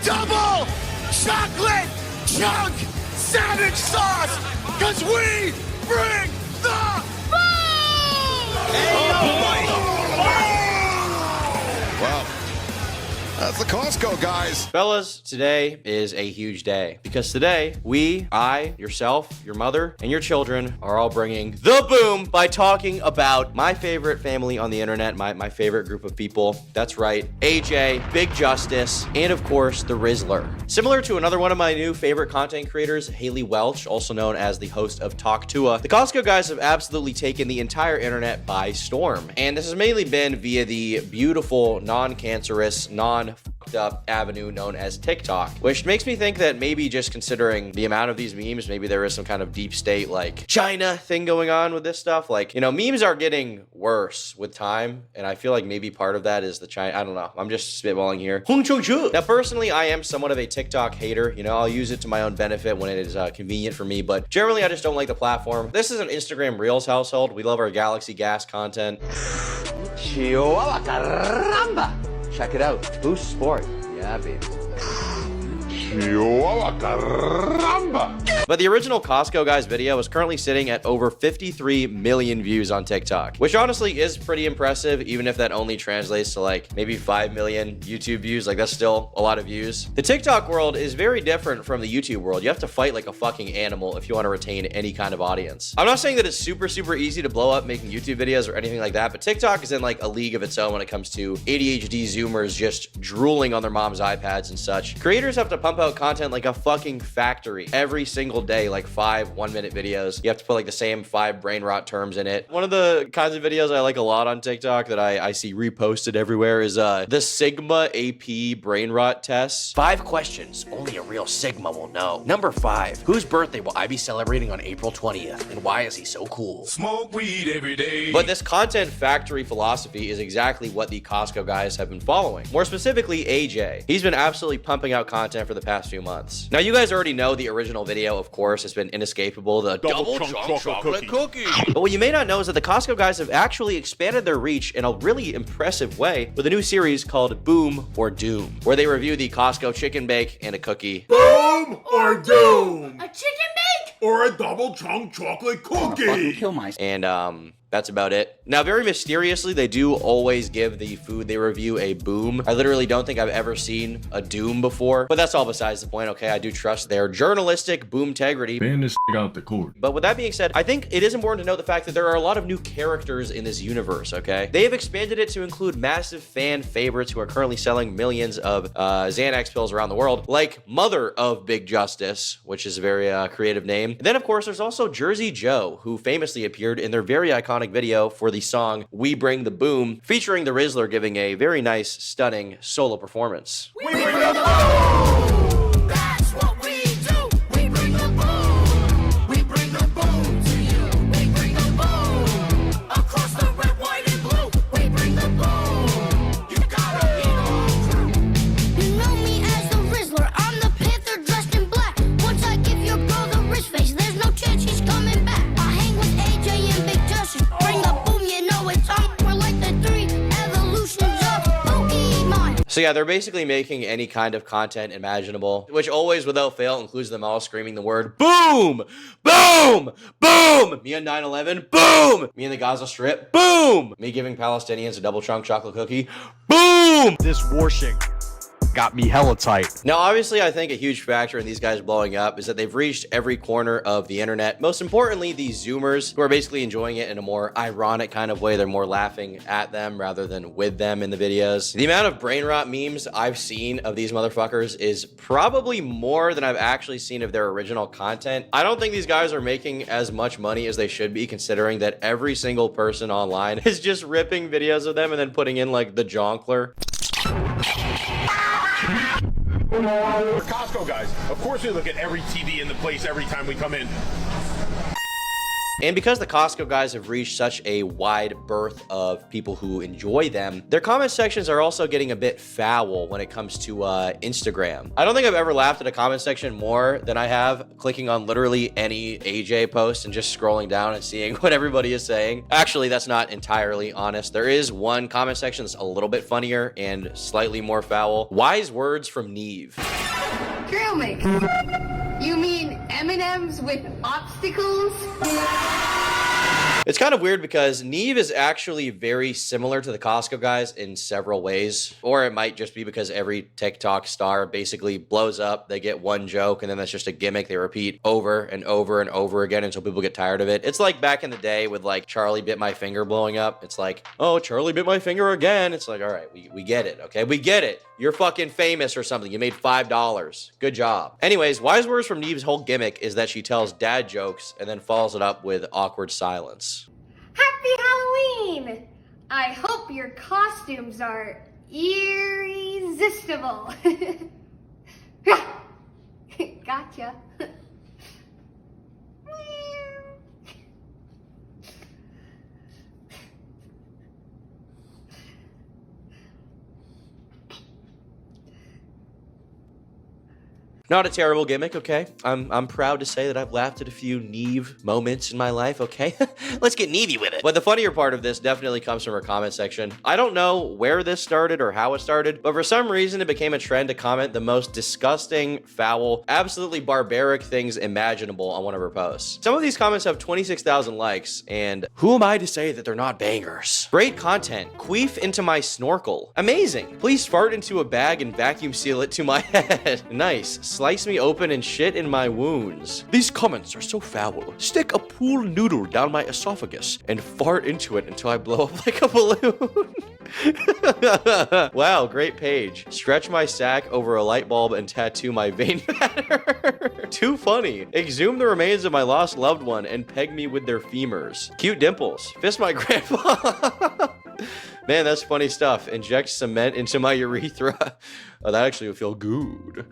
double chocolate chunk sandwich sauce, because we bring the boom! Well, that's the Costco guys. Fellas, today is a huge day because today I, yourself, your mother, and your children are all bringing the boom by talking about my favorite family on the internet, my favorite group of people. That's right, AJ, Big Justice, and of course, the Rizzler. Similar to another one of my new favorite content creators, Haley Welch, also known as the host of Talk Tua, the Costco guys have absolutely taken the entire internet by storm. And this has mainly been via the beautiful, non-cancerous, non-fucked up avenue known as TikTok, which makes me think that maybe just considering the amount of these memes, maybe there is some kind of deep state like China thing going on with this stuff. Like, you know, memes are getting worse with time, and I feel like maybe part of that is the China, I don't know, I'm just spitballing here. Now, personally, I am somewhat of a TikTok hater. You know, I'll use it to my own benefit when it is convenient for me, but generally I just don't like the platform. This is an Instagram Reels household. We love our Galaxy Gas content. Chihuahua, caramba! Check it out. Boost Sport. Yeah, baby. Chihuahua, caramba. But the original Costco guys video is currently sitting at over 53 million views on TikTok, which honestly is pretty impressive, even if that only translates to like maybe 5 million YouTube views. Like, that's still a lot of views. The TikTok world is very different from the YouTube world. You have to fight like a fucking animal if you want to retain any kind of audience. I'm not saying that it's super easy to blow up making YouTube videos or anything like that, but TikTok is in like a league of its own when it comes to ADHD Zoomers just drooling on their mom's iPads and such. Creators have to pump out content like a fucking factory every single day, like 5 1-minute videos. You have to put like the same 5 brain rot terms in it. One of the kinds of videos I like a lot on TikTok that I see reposted everywhere is the Sigma AP brain rot tests. 5 questions only a real Sigma will know. Number 5, whose birthday will I be celebrating on April 20th, and why is he so cool? Smoke weed every day. But this content factory philosophy is exactly what the Costco guys have been following. More specifically, AJ. He's been absolutely pumping out content for the past few months. Now, you guys already know the original video, of course, has been inescapable, the double chunk chocolate cookie. But what you may not know is that the Costco guys have actually expanded their reach in a really impressive way with a new series called Boom or Doom, where they review the Costco chicken bake and a cookie. Boom or doom? A chicken bake? Or a double chunk chocolate cookie? Kill my. And that's about it. Now, very mysteriously, they do always give the food they review a boom. I literally don't think I've ever seen a doom before, but that's all besides the point, okay? I do trust their journalistic boom integrity. Ban this out the court. But with that being said, I think it is important to note the fact that there are a lot of new characters in this universe, okay? They have expanded it to include massive fan favorites who are currently selling millions of Xanax pills around the world, like Mother of Big Justice, which is a very creative name. And then, of course, there's also Jersey Joe, who famously appeared in their very iconic video for the song We Bring the Boom, featuring the Rizzler giving a very nice, stunning solo performance. We bring the boom! That's what we do. We bring the boom. We bring the boom to you. We bring the boom. Across the red, white, and blue. We bring the boom. You gotta be on crew. You know me as the Rizzler. I'm the Panther dressed in black. Once I give your bro the wrist face, there's no chance he's coming back. I hang with AJ and Big Justice. Bring the boom, you know it's on. We're like the 3 evolutions of Pokemon. So yeah, they're basically making any kind of content imaginable, which always, without fail, includes them all screaming the word boom, boom, boom. Me on 9/11, boom. Me in the Gaza Strip, boom. Me giving Palestinians a double chunk chocolate cookie, boom. This washing got me hella tight. Now, obviously, I think a huge factor in these guys blowing up is that they've reached every corner of the internet. Most importantly, the Zoomers, who are basically enjoying it in a more ironic kind of way. They're more laughing at them rather than with them in the videos. The amount of brain rot memes I've seen of these motherfuckers is probably more than I've actually seen of their original content. I don't think these guys are making as much money as they should be, considering that every single person online is just ripping videos of them and then putting in like the jonkler. We're Costco guys. Of course we look at every TV in the place every time we come in. And because the Costco guys have reached such a wide berth of people who enjoy them, their comment sections are also getting a bit foul when it comes to Instagram. I don't think I've ever laughed at a comment section more than I have clicking on literally any AJ post and just scrolling down and seeing what everybody is saying. Actually, that's not entirely honest. There is one comment section that's a little bit funnier and slightly more foul. Wise words from Neve. Trail mix. You mean M&Ms with obstacles? It's kind of weird because Neve is actually very similar to the Costco guys in several ways. Or it might just be because every TikTok star basically blows up. They get one joke and then that's just a gimmick they repeat over and over and over again until people get tired of it. It's like back in the day with like Charlie Bit My Finger blowing up. It's like, oh, Charlie bit my finger again. It's like, all right, we get it, okay? We get it. You're fucking famous or something. You made $5. Good job. Anyways, wise words from Neve's whole gimmick is that she tells dad jokes and then follows it up with awkward silence. Happy Halloween! I hope your costumes are irresistible. Gotcha. Not a terrible gimmick, okay? I'm proud to say that I've laughed at a few Neve moments in my life, okay? Let's get Nevey with it. But the funnier part of this definitely comes from her comment section. I don't know where this started or how it started, but for some reason it became a trend to comment the most disgusting, foul, absolutely barbaric things imaginable on one of her posts. Some of these comments have 26,000 likes, and who am I to say that they're not bangers? Great content. Queef into my snorkel. Amazing. Please fart into a bag and vacuum seal it to my head. Nice. Slice me open and shit in my wounds. These comments are so foul. Stick a pool noodle down my esophagus and fart into it until I blow up like a balloon. Wow, great page. Stretch my sack over a light bulb and tattoo my vein matter. Too funny. Exhume the remains of my lost loved one and peg me with their femurs. Cute dimples. Fist my grandpa. Man, that's funny stuff. Inject cement into my urethra. Oh, that actually would feel good.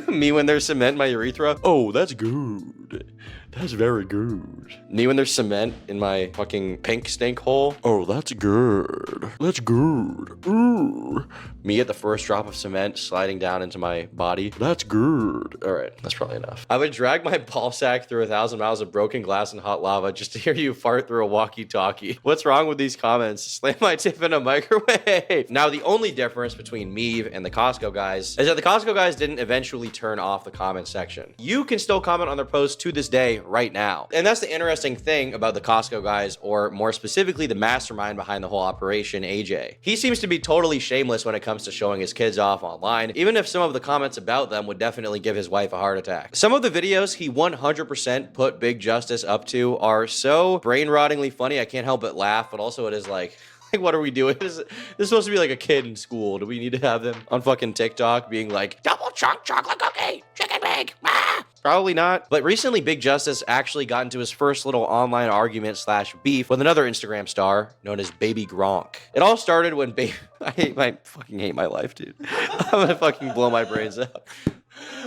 Me when there's cement in my urethra? Oh, that's good. That's very good. Me when there's cement in my fucking pink stink hole? Oh, that's good. That's good. Ooh. Me at the first drop of cement sliding down into my body? That's good. All right, that's probably enough. I would drag my ball sack through 1,000 miles of broken glass and hot lava just to hear you fart through a walkie-talkie. What's wrong with these comments? Slam my tip in a microwave. Now, the only difference between Neve and the Costco guys is that the Costco guys didn't eventually turn off the comment section. You can still comment on their posts to this day right now. And that's the interesting thing about the Costco guys, or more specifically, the mastermind behind the whole operation, AJ. He seems to be totally shameless when it comes to showing his kids off online, even if some of the comments about them would definitely give his wife a heart attack. Some of the videos he 100% put Big Justice up to are so brain-rottingly funny, I can't help but laugh, but also it is like, what are we doing? This is supposed to be like a kid in school. Do we need to have them on fucking TikTok being like, double chunk chocolate cookie, chicken bake, ah? Probably not. But recently, Big Justice actually got into his first little online argument / beef with another Instagram star known as Baby Gronk. It all started when I fucking hate my life, dude. I'm gonna fucking blow my brains out.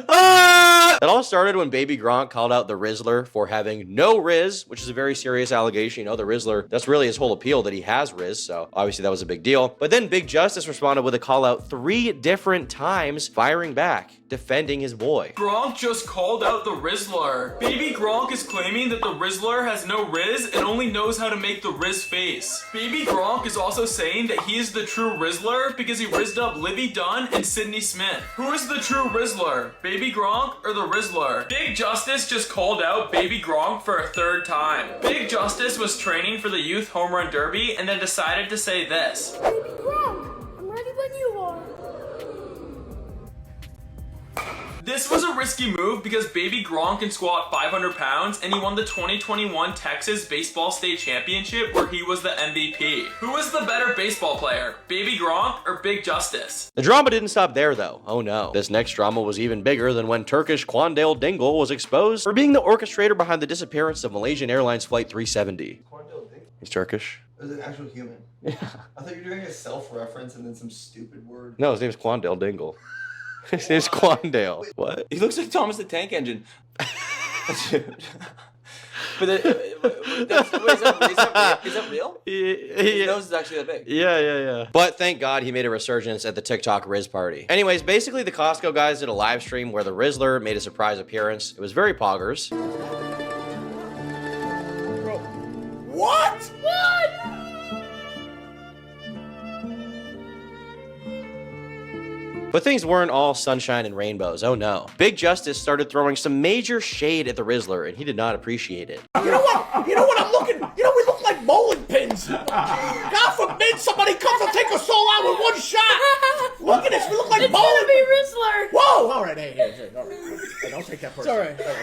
It all started when Baby Gronk called out the Rizzler for having no Riz, which is a very serious allegation. You know, the Rizzler, that's really his whole appeal, that he has Riz, so obviously that was a big deal. But then Big Justice responded with a call out 3 different times, firing back, defending his boy. Gronk just called out the Rizzler. Baby Gronk is claiming that the Rizzler has no Riz and only knows how to make the Riz face. Baby Gronk is also saying that he is the true Rizzler because he rizzed up Livy Dunn and Sydney Smith. Who is the true Rizzler? Baby Gronk or the Rizzler? Big Justice just called out Baby Gronk for a 3rd time. Big Justice was training for the Youth Home Run Derby and then decided to say this. Baby Gronk, I'm ready when you are. This was a risky move because Baby Gronk can squat 500 pounds and he won the 2021 Texas Baseball State Championship where he was the MVP. Who was the better baseball player, Baby Gronk or Big Justice? The drama didn't stop there though. Oh no. This next drama was even bigger than when Turkish Quandale Dingle was exposed for being the orchestrator behind the disappearance of Malaysian Airlines Flight 370. Quandale Dingle? He's Turkish. Is it an actual human? Yeah. I thought you were doing a self-reference and then some stupid word. No, his name's Quandale Dingle. His name's Quandale. What? He looks like Thomas the Tank Engine. But is that real? His nose is actually that big. Yeah. But thank God he made a resurgence at the TikTok Riz party. Anyways, basically the Costco guys did a live stream where the Rizzler made a surprise appearance. It was very poggers. What? But things weren't all sunshine and rainbows, oh no. Big Justice started throwing some major shade at the Rizzler, and he did not appreciate it. You know what? I'm looking. We look like bowling pins. God forbid somebody comes and take us all out with one shot. Look at this. We look like bowling. It's gonna be Rizzler. Whoa! All right, hey, all right. Hey, don't take that personally. It's all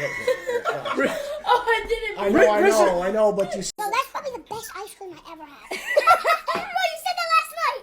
right. Oh, I didn't. I know, but you. So that's probably the best ice cream I ever had. Well, you said that last night.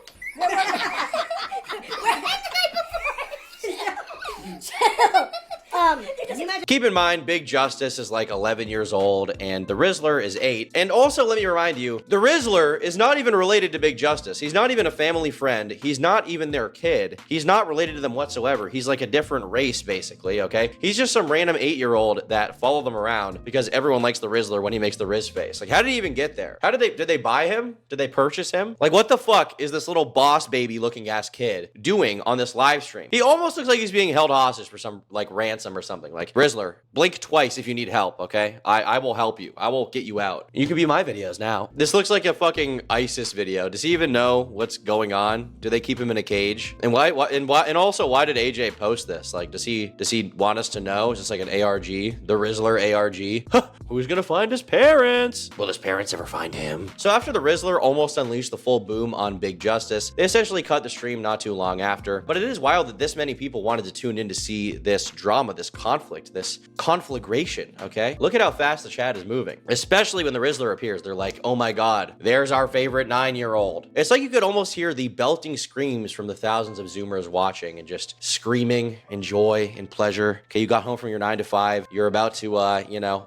And the night before. Keep in mind, Big Justice is like 11 years old, and the Rizzler is 8. And also, let me remind you, the Rizzler is not even related to Big Justice. He's not even a family friend. He's not even their kid. He's not related to them whatsoever. He's like a different race, basically, okay? He's just some random 8-year-old that follow them around because everyone likes the Rizzler when he makes the Riz face. Like, how did he even get there? Did they buy him? Did they purchase him? Like, what the fuck is this little boss baby looking ass kid doing on this live stream? He almost looks like he's being held hostage for some, like, ransom or something. Like, Rizzler, blink twice if you need help, okay? I will help you. I will get you out. You can be my videos now. This looks like a fucking ISIS video. Does he even know what's going on? Do they keep him in a cage? And why also, why did AJ post this? Like, does he want us to know? Is this like an ARG? The Rizzler ARG? Huh, who's gonna find his parents? Will his parents ever find him? So after the Rizzler almost unleashed the full boom on Big Justice, they essentially cut the stream not too long after. But it is wild that this many people wanted to tune in to see this drama, this conflict, this conflagration, okay? Look at how fast the chat is moving. Especially when the Rizzler appears, they're like, oh my God, there's our favorite 9-year-old. It's like you could almost hear the belting screams from the thousands of Zoomers watching and just screaming in joy and pleasure. Okay, you got home from your 9 to 5, you're about to,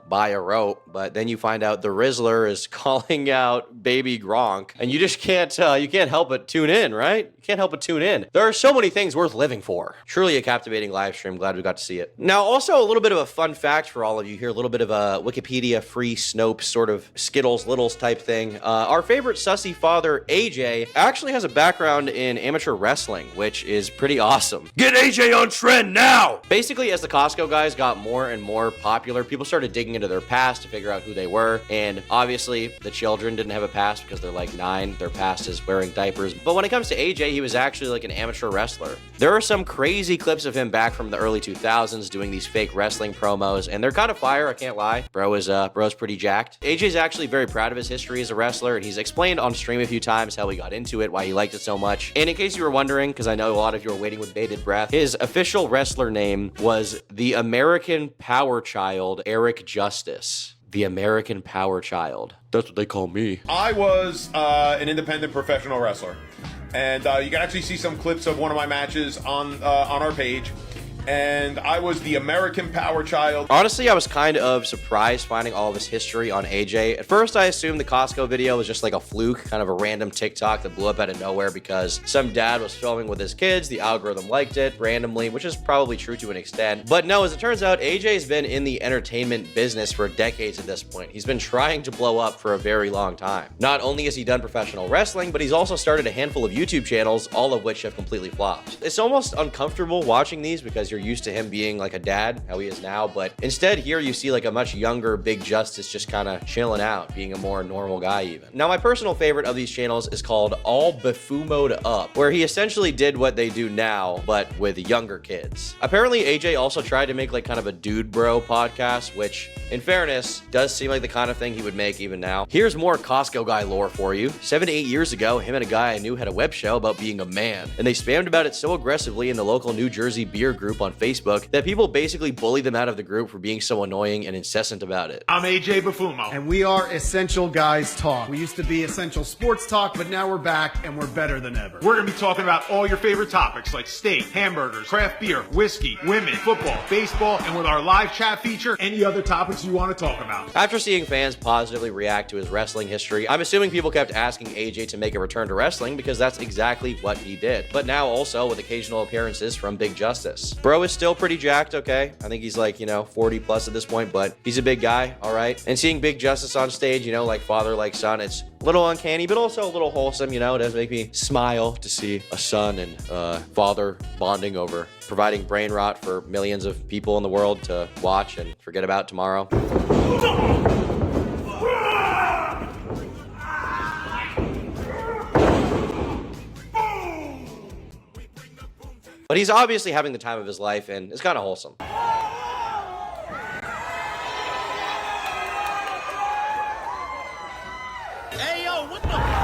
buy a rope, but then you find out the Rizzler is calling out baby Gronk, and you just can't help but tune in, right? You can't help but tune in. There are so many things worth living for. Truly a captivating live stream. Glad we got to see it. Now, also a little bit of a fun fact for all of you here, a little bit of a Wikipedia free Snopes sort of Skittles Littles type thing. Our favorite sussy father, AJ, actually has a background in amateur wrestling, which is pretty awesome. Get AJ on trend now! Basically, as the Costco guys got more and more popular, people started digging into their past to figure out who they were, and obviously the children didn't have a past because they're like 9. Their past is wearing diapers. But when it comes to AJ, he was actually like an amateur wrestler. There are some crazy clips of him back from the early 2000s doing these fake wrestling promos, and they're kind of fire, I can't lie. Bro's pretty jacked. AJ's actually very proud of his history as a wrestler, and he's explained on stream a few times how he got into it, why he liked it so much. And in case you were wondering, because I know a lot of you are waiting with bated breath, his official wrestler name was the American Power Child, Eric Justice. The American Power Child. That's what they call me. I was an independent professional wrestler. And you can actually see some clips of one of my matches on our page. And I was the American Power Child. Honestly, I was kind of surprised finding all of his history on AJ. At first, I assumed the Costco video was just like a fluke, kind of a random TikTok that blew up out of nowhere because some dad was filming with his kids, the algorithm liked it randomly, which is probably true to an extent. But no, as it turns out, AJ's been in the entertainment business for decades at this point. He's been trying to blow up for a very long time. Not only has he done professional wrestling, but he's also started a handful of YouTube channels, all of which have completely flopped. It's almost uncomfortable watching these because you're used to him being like a dad, how he is now, but instead here you see like a much younger Big Justice just kind of chilling out, being a more normal guy even. Now, my personal favorite of these channels is called All Befumoed Up, where he essentially did what they do now, but with younger kids. Apparently, AJ also tried to make like kind of a dude bro podcast, which in fairness, does seem like the kind of thing he would make even now. Here's more Costco guy lore for you. 7 to 8 years ago, him and a guy I knew had a web show about being a man, and they spammed about it so aggressively in the local New Jersey beer group on Facebook that people basically bullied them out of the group for being so annoying and incessant about it. I'm AJ Befumo. And we are Essential Guys Talk. We used to be Essential Sports Talk, but now we're back and we're better than ever. We're going to be talking about all your favorite topics like steak, hamburgers, craft beer, whiskey, women, football, baseball, and with our live chat feature, any other topics you want to talk about. After seeing fans positively react to his wrestling history, I'm assuming people kept asking AJ to make a return to wrestling because that's exactly what he did. But now also with occasional appearances from Big Justice. Bro is still pretty jacked, okay? I think he's like, 40 plus at this point, but he's a big guy, all right? And seeing Big Justice on stage, like father, like son, it's a little uncanny, but also a little wholesome, It does make me smile to see a son and father bonding over providing brain rot for millions of people in the world to watch and forget about tomorrow. But he's obviously having the time of his life, and it's kind of wholesome. Hey, yo, what the?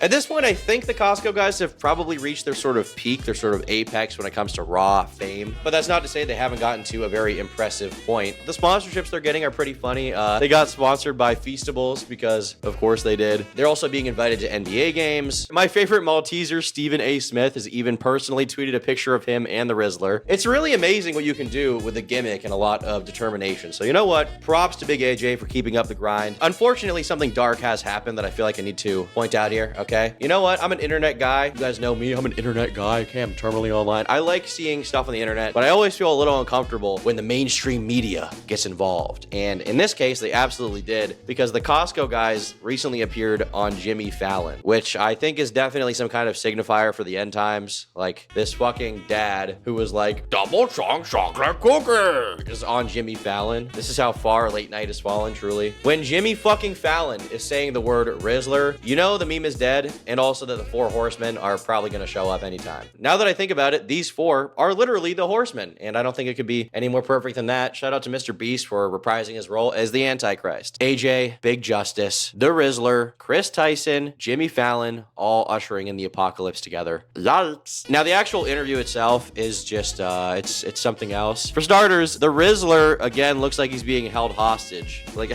At this point, I think the Costco guys have probably reached their sort of peak, their sort of apex when it comes to Raw fame. But that's not to say they haven't gotten to a very impressive point. The sponsorships they're getting are pretty funny. They got sponsored by Feastables because, of course, they did. They're also being invited to NBA games. My favorite Malteser, Stephen A. Smith, has even personally tweeted a picture of him and the Rizzler. It's really amazing what you can do with a gimmick and a lot of determination. So you know what? Props to Big AJ for keeping up the grind. Unfortunately, something dark has happened that I feel like I need to point out here, okay? You know what? I'm an internet guy. You guys know me. I'm an internet guy. Okay, I'm terminally online. I like seeing stuff on the internet, but I always feel a little uncomfortable when the mainstream media gets involved. And in this case, they absolutely did, because the Costco guys recently appeared on Jimmy Fallon, which I think is definitely some kind of signifier for the end times. Like this fucking dad who was like, double chunk chocolate cookie is on Jimmy Fallon. This is how far late night has fallen, truly. When Jimmy fucking Fallon is saying the word Rizzler, the meme is dead. And also that the 4 horsemen are probably going to show up anytime. Now that I think about it, these 4 are literally the horsemen, and I don't think it could be any more perfect than that. Shout out to Mr. Beast for reprising his role as the Antichrist. AJ, Big Justice, the Rizzler, Chris Tyson, Jimmy Fallon, all ushering in the apocalypse together. Yikes. Now the actual interview itself is just, it's something else. For starters, the Rizzler, again, looks like he's being held hostage. Like,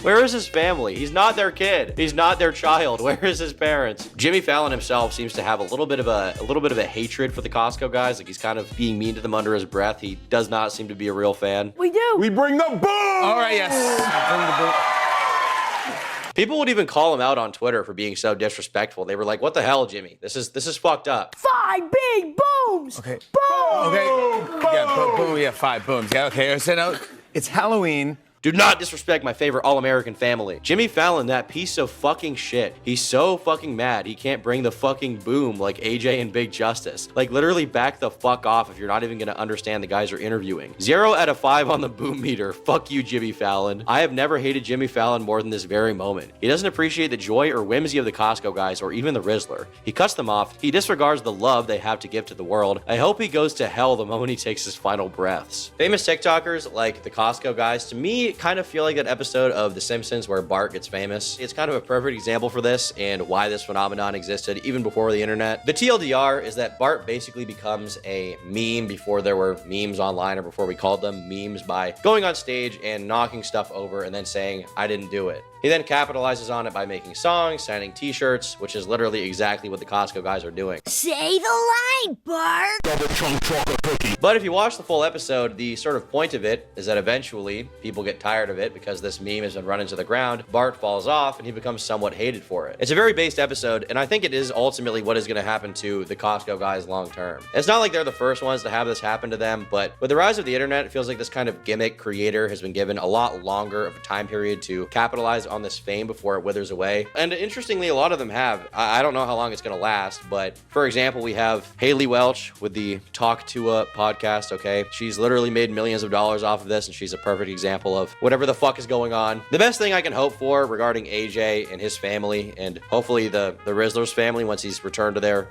where is his family? He's not their kid. He's not their child. Where is his parents? Jimmy Fallon himself seems to have a little bit of a hatred for the Costco guys. Like he's kind of being mean to them under his breath. He does not seem to be a real fan. We do. We bring the boom! All right, yes. Bring the boom. People would even call him out on Twitter for being so disrespectful. They were like, "What the hell, Jimmy? This is fucked up." 5 big booms. Okay. Boom. Okay. Yeah, boom. Yeah, 5 booms. Yeah. Okay. So now it's Halloween. Do not disrespect my favorite all-American family. Jimmy Fallon, that piece of fucking shit. He's so fucking mad he can't bring the fucking boom like AJ and Big Justice. Like literally back the fuck off if you're not even gonna understand the guys are interviewing. 0 out of 5 on the boom meter. Fuck you, Jimmy Fallon. I have never hated Jimmy Fallon more than this very moment. He doesn't appreciate the joy or whimsy of the Costco guys or even the Rizzler. He cuts them off. He disregards the love they have to give to the world. I hope he goes to hell the moment he takes his final breaths. Famous TikTokers like the Costco guys, to me, kind of feel like that episode of The Simpsons where Bart gets famous. It's kind of a perfect example for this and why this phenomenon existed even before the internet. The TLDR is that Bart basically becomes a meme before there were memes online, or before we called them memes, by going on stage and knocking stuff over and then saying, "I didn't do it." He then capitalizes on it by making songs, signing t-shirts, which is literally exactly what the Costco guys are doing. Say the line, Bart. But if you watch the full episode, the sort of point of it is that eventually people get tired of it because this meme has been run into the ground. Bart falls off and he becomes somewhat hated for it. It's a very based episode, and I think it is ultimately what is going to happen to the Costco guys long term. It's not like they're the first ones to have this happen to them, but with the rise of the internet, it feels like this kind of gimmick creator has been given a lot longer of a time period to capitalize on this fame before it withers away. And interestingly, a lot of them have. I don't know how long it's going to last, but for example, we have Haley Welch with the Talk to a podcast, okay? She's literally made millions of dollars off of this, and she's a perfect example of whatever the fuck is going on. The best thing I can hope for regarding AJ and his family, and hopefully the Rizzler's family once he's returned to their,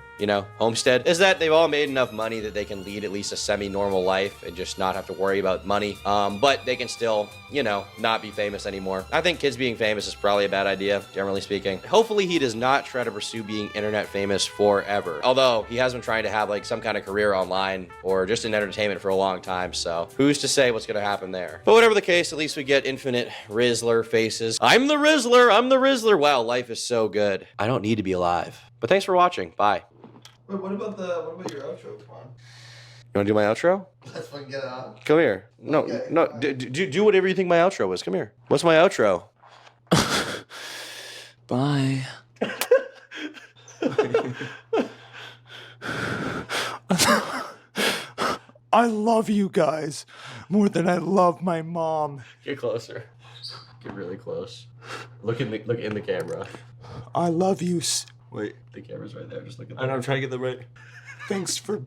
homestead, is that they've all made enough money that they can lead at least a semi-normal life and just not have to worry about money. But they can still, not be famous anymore. I think kids being famous is probably a bad idea, generally speaking. Hopefully he does not try to pursue being internet famous forever. Although he has been trying to have like some kind of career online or just in entertainment for a long time, so who's to say what's gonna happen there? But whatever the case, at least we get infinite Rizzler faces. I'm the Rizzler, I'm the Rizzler. Wow, life is so good. I don't need to be alive. But thanks for watching. Bye. Wait, what about your outro? Come on. You wanna do my outro? Let's fucking get it on. Come here. No, Okay. no, do whatever you think my outro was. Come here. What's my outro? Bye. I love you guys more than I love my mom. Get closer. Get really close. Look in the camera. I love you. Wait, the camera's right there. Just look at that. I know, I'm trying to get the right. Thanks for.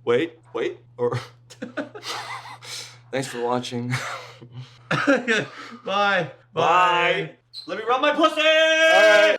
Wait, or. Thanks for watching. Bye. Let me rub my pussy!